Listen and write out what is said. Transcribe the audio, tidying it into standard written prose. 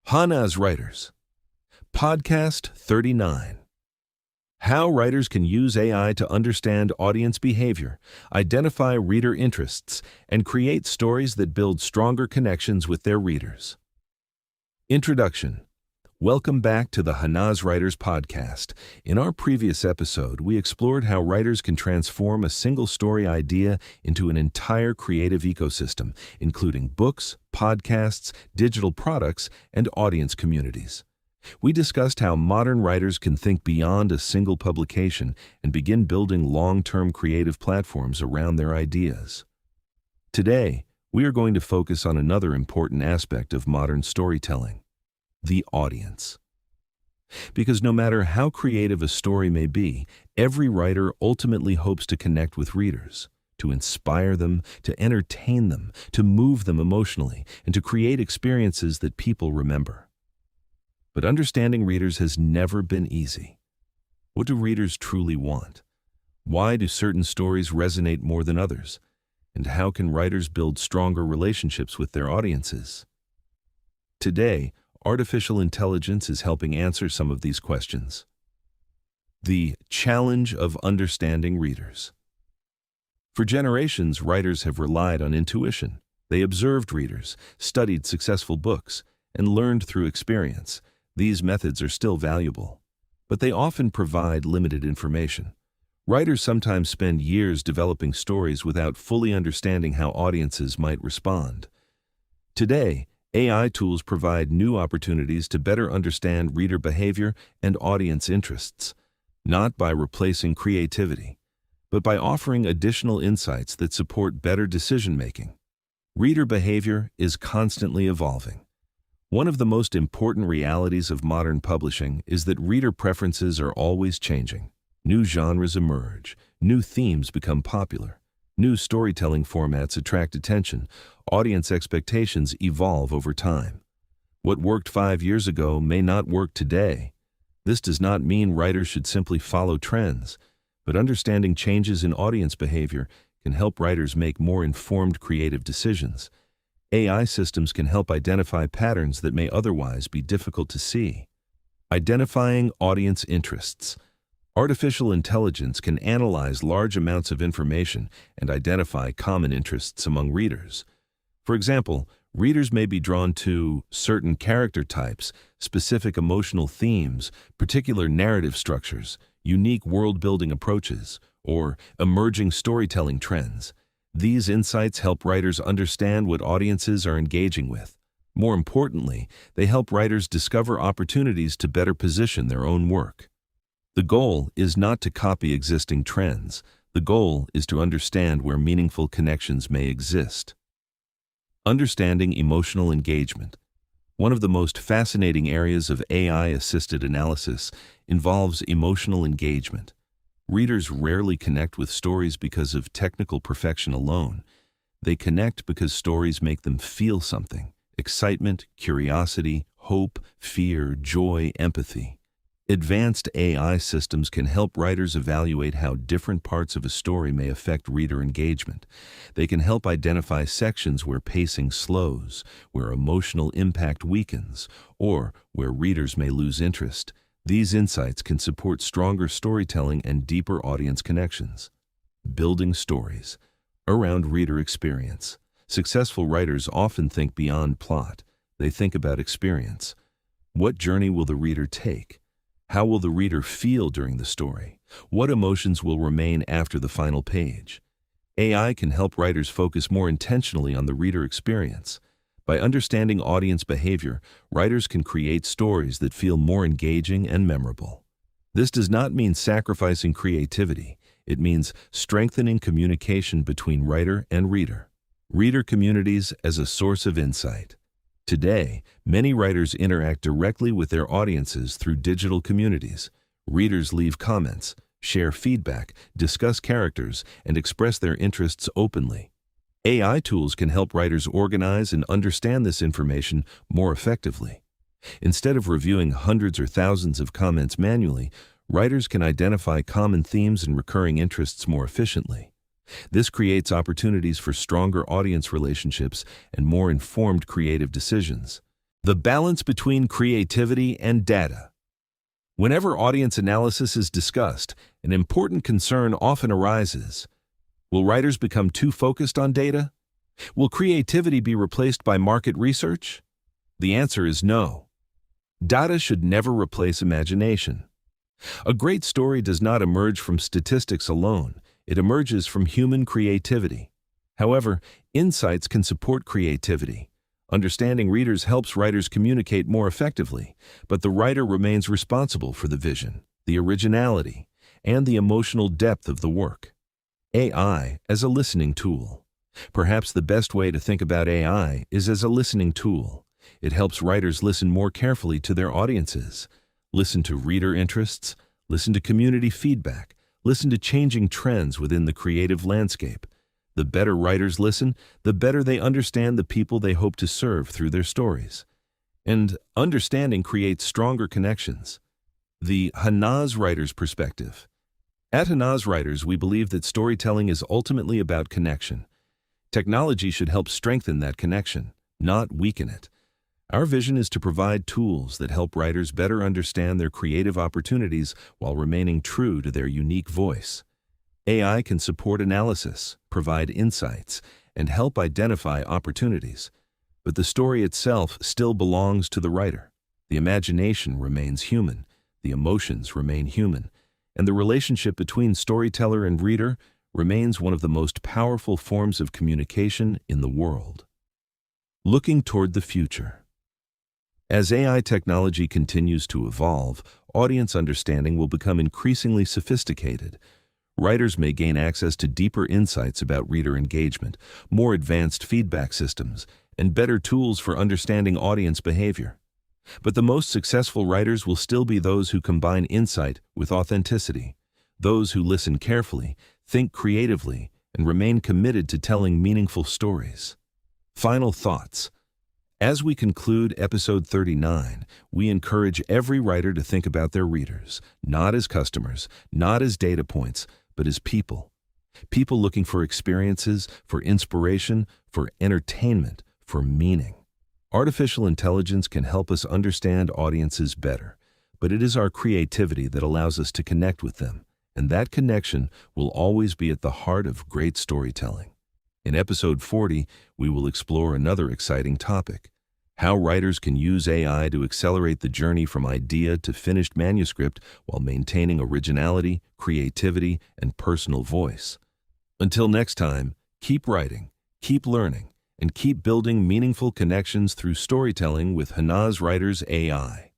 Hanaz Writers. Podcast 39. How writers can use AI to understand audience behavior, identify reader interests, and create stories that build stronger connections with their readers. Introduction. Welcome back to the Hanaz Writers podcast. In our previous episode, we explored how writers can transform a single story idea into an entire creative ecosystem, including books, podcasts, digital products, and audience communities. We discussed how modern writers can think beyond a single publication and begin building long-term creative platforms around their ideas. Today, we are going to focus on another important aspect of modern storytelling: the audience. Because no matter how creative a story may be, every writer ultimately hopes to connect with readers, to inspire them, to entertain them, to move them emotionally, and to create experiences that people remember. But understanding readers has never been easy. What do readers truly want? Why do certain stories resonate more than others? And how can writers build stronger relationships with their audiences? Today, artificial intelligence is helping answer some of these questions. The challenge of understanding readers. For generations, writers have relied on intuition. They observed readers, studied successful books, and learned through experience. These methods are still valuable, but they often provide limited information. Writers sometimes spend years developing stories without fully understanding how audiences might respond. Today, AI tools provide new opportunities to better understand reader behavior and audience interests, not by replacing creativity, but by offering additional insights that support better decision-making. Reader behavior is constantly evolving. One of the most important realities of modern publishing is that reader preferences are always changing. New genres emerge, new themes become popular. New storytelling formats attract attention. Audience expectations evolve over time. What worked 5 years ago may not work today. This does not mean writers should simply follow trends, but understanding changes in audience behavior can help writers make more informed creative decisions. AI systems can help identify patterns that may otherwise be difficult to see. Identifying audience interests. Artificial intelligence can analyze large amounts of information and identify common interests among readers. For example, readers may be drawn to certain character types, specific emotional themes, particular narrative structures, unique world-building approaches, or emerging storytelling trends. These insights help writers understand what audiences are engaging with. More importantly, they help writers discover opportunities to better position their own work. The goal is not to copy existing trends. The goal is to understand where meaningful connections may exist. Understanding emotional engagement. One of the most fascinating areas of AI-assisted analysis involves emotional engagement. Readers rarely connect with stories because of technical perfection alone. They connect because stories make them feel something: excitement, curiosity, hope, fear, joy, empathy. Advanced AI systems can help writers evaluate how different parts of a story may affect reader engagement. They can help identify sections where pacing slows, where emotional impact weakens, or where readers may lose interest. These insights can support stronger storytelling and deeper audience connections. Building stories around reader experience. Successful writers often think beyond plot. They think about experience. What journey will the reader take? How will the reader feel during the story? What emotions will remain after the final page? AI can help writers focus more intentionally on the reader experience. By understanding audience behavior, writers can create stories that feel more engaging and memorable. This does not mean sacrificing creativity. It means strengthening communication between writer and reader. Reader communities as a source of insight. Today, many writers interact directly with their audiences through digital communities. Readers leave comments, share feedback, discuss characters, and express their interests openly. AI tools can help writers organize and understand this information more effectively. Instead of reviewing hundreds or thousands of comments manually, writers can identify common themes and recurring interests more efficiently. This creates opportunities for stronger audience relationships and more informed creative decisions. The balance between creativity and data. Whenever audience analysis is discussed, an important concern often arises. Will writers become too focused on data? Will creativity be replaced by market research? The answer is no. Data should never replace imagination. A great story does not emerge from statistics alone. It emerges from human creativity. However, insights can support creativity. Understanding readers helps writers communicate more effectively, but the writer remains responsible for the vision, the originality, and the emotional depth of the work. AI as a listening tool. Perhaps the best way to think about AI is as a listening tool. It helps writers listen more carefully to their audiences, listen to reader interests, listen to community feedback, listen to changing trends within the creative landscape. The better writers listen, the better they understand the people they hope to serve through their stories. And understanding creates stronger connections. The Hanaz writer's perspective. At Hanaz Writers, we believe that storytelling is ultimately about connection. Technology should help strengthen that connection, not weaken it. Our vision is to provide tools that help writers better understand their creative opportunities while remaining true to their unique voice. AI can support analysis, provide insights, and help identify opportunities. But the story itself still belongs to the writer. The imagination remains human, the emotions remain human, and the relationship between storyteller and reader remains one of the most powerful forms of communication in the world. Looking toward the future. As AI technology continues to evolve, audience understanding will become increasingly sophisticated. Writers may gain access to deeper insights about reader engagement, more advanced feedback systems, and better tools for understanding audience behavior. But the most successful writers will still be those who combine insight with authenticity, those who listen carefully, think creatively, and remain committed to telling meaningful stories. Final thoughts. As we conclude episode 39, we encourage every writer to think about their readers, not as customers, not as data points, but as people. People looking for experiences, for inspiration, for entertainment, for meaning. Artificial intelligence can help us understand audiences better, but it is our creativity that allows us to connect with them, and that connection will always be at the heart of great storytelling. In episode 40, we will explore another exciting topic: how writers can use AI to accelerate the journey from idea to finished manuscript while maintaining originality, creativity, and personal voice. Until next time, keep writing, keep learning, and keep building meaningful connections through storytelling with Hanaz Writers AI.